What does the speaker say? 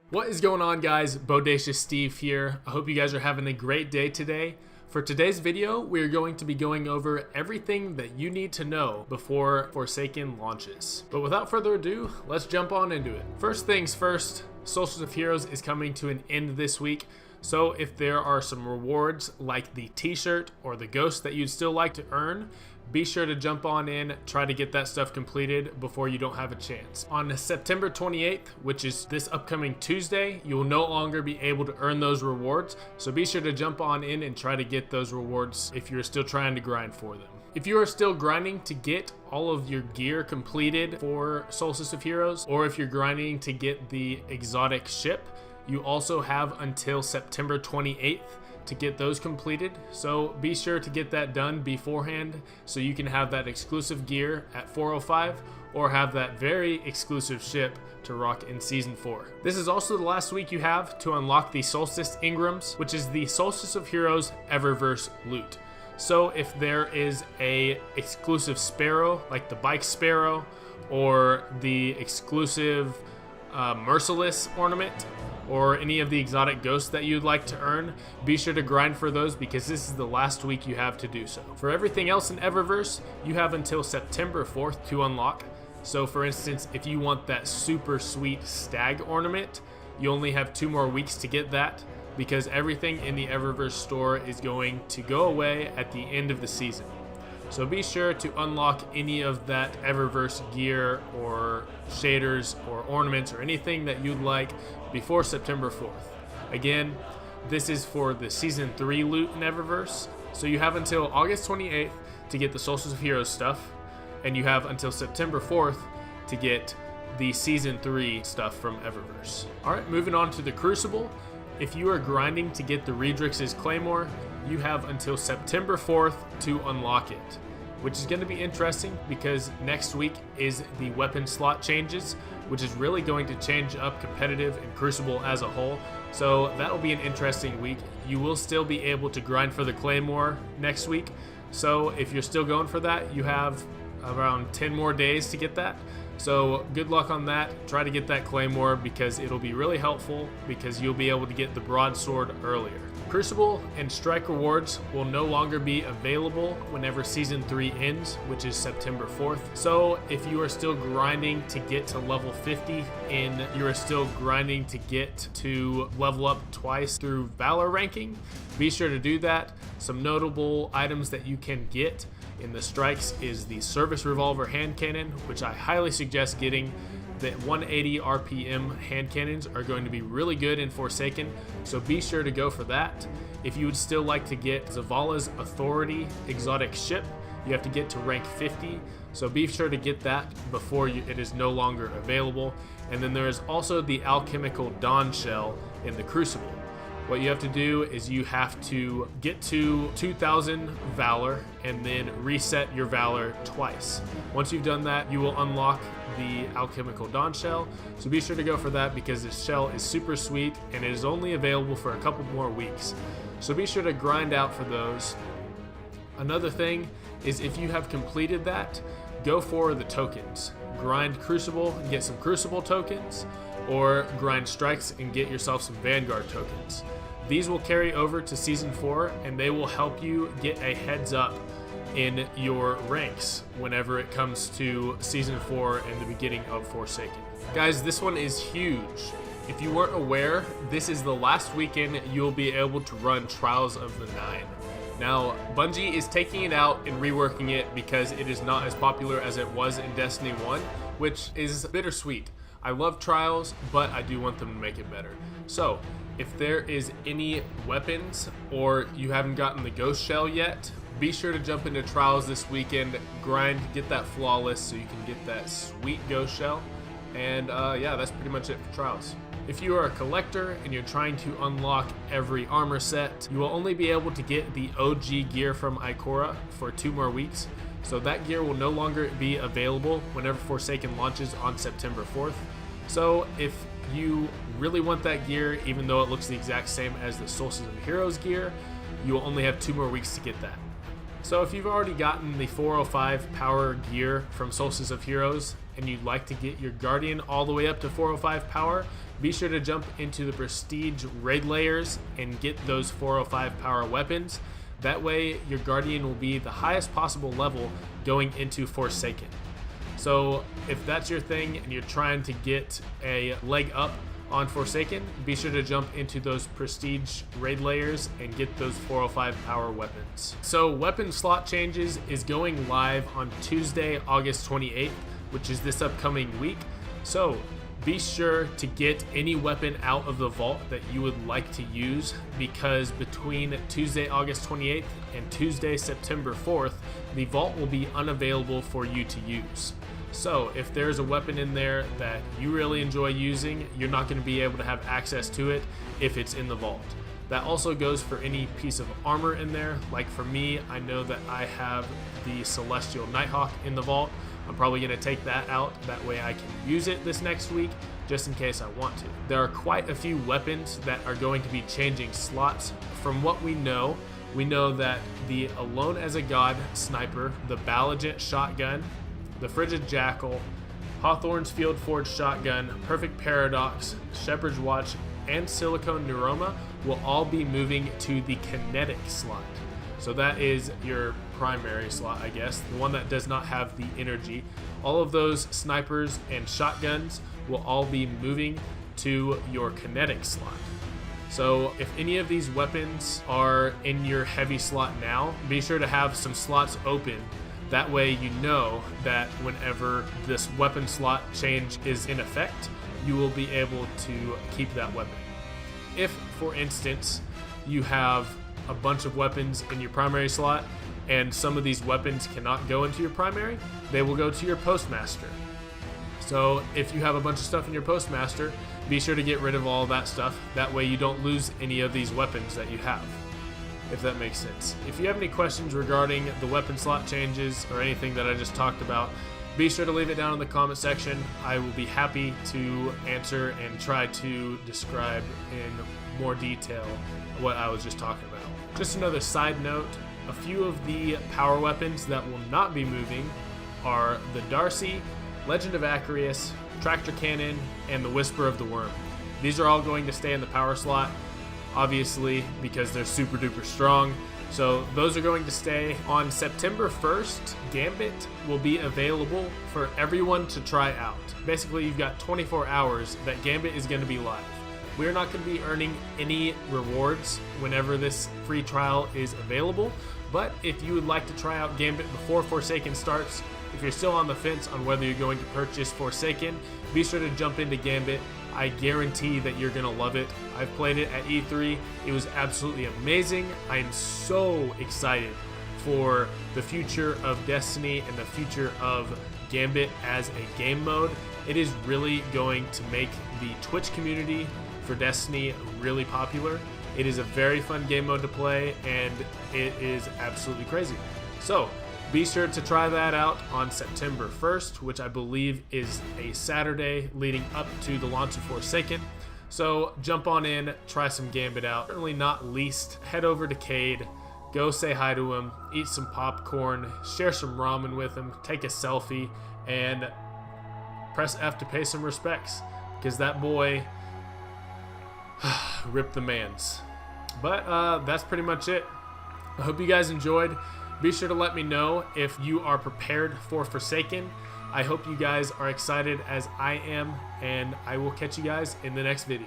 What is going on, guys? Bodacious Steve here. I hope you guys are having a great day today. For today's video, we are going to be going over everything that you need to know before Forsaken launches. But without further ado, let's jump on into it. First things first, Solstice of Heroes is coming to an end this week. So if there are some rewards like the t-shirt or the ghost that you'd still like to earn, be sure to jump on in, try to get that stuff completed before you don't have a chance. On September 28th, which is this upcoming Tuesday, you will no longer be able to earn those rewards. So be sure to jump on in and try to get those rewards if you're still trying to grind for them. If you are still grinding to get all of your gear completed for Solstice of Heroes, or if you're grinding to get the exotic ship, you also have until September 28th to get those completed. So be sure to get that done beforehand so you can have that exclusive gear at 405 or have that very exclusive ship to rock in Season 4. This is also the last week you have to unlock the Solstice Ingrams, which is the Solstice of Heroes Eververse loot. So if there is a exclusive sparrow, like the bike sparrow, or the exclusive Merciless ornament, or any of the exotic ghosts that you'd like to earn, be sure to grind for those because this is the last week you have to do so. For everything else in Eververse, you have until September 4th to unlock. So for instance, if you want that super sweet stag ornament, you only have 2 more weeks to get that because everything in the Eververse store is going to go away at the end of the season. So be sure to unlock any of that Eververse gear or shaders or ornaments or anything that you'd like before September 4th. Again, this is for the Season 3 loot in Eververse. So you have until August 28th to get the Solstice of Heroes stuff, and you have until September 4th to get the Season 3 stuff from Eververse. Alright, moving on to the Crucible. If you are grinding to get the Redrix's Claymore, you have until September 4th to unlock it, which is going to be interesting because next week is the weapon slot changes, which is really going to change up competitive and Crucible as a whole. So that'll be an interesting week. You will still be able to grind for the Claymore next week. So if you're still going for that, you have around 10 more days to get that. So good luck on that. Try to get that Claymore because it'll be really helpful because you'll be able to get the broadsword earlier. Crucible and Strike rewards will no longer be available whenever Season 3 ends, which is September 4th. So if you are still grinding to get to level 50 and you are still grinding to get to level up twice through Valor ranking, be sure to do that. Some notable items that you can get in the strikes is the Service Revolver hand cannon, which I highly suggest getting. The 180 RPM hand cannons are going to be really good in Forsaken, so be sure to go for that. If you would still like to get Zavala's Authority exotic ship, you have to get to rank 50, so be sure to get that before it is no longer available. And then there is also the Alchemical Dawn Shell in the Crucible. What you have to do is you have to get to 2,000 Valor and then reset your Valor twice. Once you've done that, you will unlock the Alchemical Dawn Shell. So be sure to go for that because this shell is super sweet and it is only available for a couple more weeks. So be sure to grind out for those. Another thing is if you have completed that, go for the tokens. Grind Crucible and get some Crucible tokens, or grind Strikes and get yourself some Vanguard tokens. These will carry over to Season 4 and they will help you get a heads up in your ranks whenever it comes to Season 4 and the beginning of Forsaken. Guys, this one is huge. If you weren't aware, this is the last weekend you'll be able to run Trials of the Nine. Now, Bungie is taking it out and reworking it because it is not as popular as it was in Destiny 1, which is bittersweet. I love Trials, but I do want them to make it better. So, if there is any weapons or you haven't gotten the Ghost Shell yet, be sure to jump into Trials this weekend, grind, get that Flawless so you can get that sweet Ghost Shell. And yeah, that's pretty much it for Trials. If you are a collector and you're trying to unlock every armor set, you will only be able to get the OG gear from Ikora for 2 more weeks. So that gear will no longer be available whenever Forsaken launches on September 4th. So if you really want that gear, even though it looks the exact same as the Solstice of Heroes gear, you will only have 2 more weeks to get that. So if you've already gotten the 405 power gear from Solstice of Heroes and you'd like to get your Guardian all the way up to 405 power, be sure to jump into the Prestige raid layers and get those 405 power weapons. That way your Guardian will be the highest possible level going into Forsaken. So if that's your thing and you're trying to get a leg up on Forsaken, be sure to jump into those Prestige raid layers and get those 405 power weapons. So weapon slot changes is going live on Tuesday, August 28th, which is this upcoming week. So be sure to get any weapon out of the vault that you would like to use, because between Tuesday, August 28th and Tuesday, September 4th, the vault will be unavailable for you to use. So if there's a weapon in there that you really enjoy using, you're not going to be able to have access to it if it's in the vault. That also goes for any piece of armor in there. Like for me, I know that I have the Celestial Nighthawk in the vault. I'm probably going to take that out, that way I can use it this next week, just in case I want to. There are quite a few weapons that are going to be changing slots. From what we know that the Alone as a God sniper, the Balligent shotgun, the Frigid Jackal, Hawthorne's Field Forge shotgun, Perfect Paradox, Shepherd's Watch, and Silicone Neuroma will all be moving to the kinetic slot. So that is your primary slot, I guess, the one that does not have the energy. All of those snipers and shotguns will all be moving to your kinetic slot. So if any of these weapons are in your heavy slot now, be sure to have some slots open. That way you know that whenever this weapon slot change is in effect, you will be able to keep that weapon. If, for instance, you have a bunch of weapons in your primary slot and some of these weapons cannot go into your primary, they will go to your Postmaster. So if you have a bunch of stuff in your Postmaster, be sure to get rid of all of that stuff. That way you don't lose any of these weapons that you have, if that makes sense. If you have any questions regarding the weapon slot changes or anything that I just talked about, be sure to leave it down in the comment section. I will be happy to answer and try to describe in more detail what I was just talking about. Just another side note, a few of the power weapons that will not be moving are the Darcy, Legend of Acreus, Tractor Cannon, and the Whisper of the Worm. These are all going to stay in the power slot, obviously, because they're super duper strong. So those are going to stay. On September 1st, Gambit will be available for everyone to try out. Basically, you've got 24 hours that Gambit is going to be live. We're not going to be earning any rewards whenever this free trial is available, but if you would like to try out Gambit before Forsaken starts, if you're still on the fence on whether you're going to purchase Forsaken, be sure to jump into Gambit. I guarantee that you're going to love it. I've played it at E3. It was absolutely amazing. I am so excited for the future of Destiny and the future of Gambit as a game mode. It is really going to make the Twitch community for Destiny really popular. It is a very fun game mode to play, and it is absolutely crazy. So be sure to try that out on September 1st, which I believe is a Saturday leading up to the launch of Forsaken. So jump on in, try some Gambit out. Certainly not least, head over to Cade, go say hi to him, eat some popcorn, share some ramen with him, take a selfie, and press F to pay some respects, because that boy ripped the mans. But that's pretty much it. I hope you guys enjoyed. Be sure to let me know if you are prepared for Forsaken. I hope you guys are excited as I am, and I will catch you guys in the next video.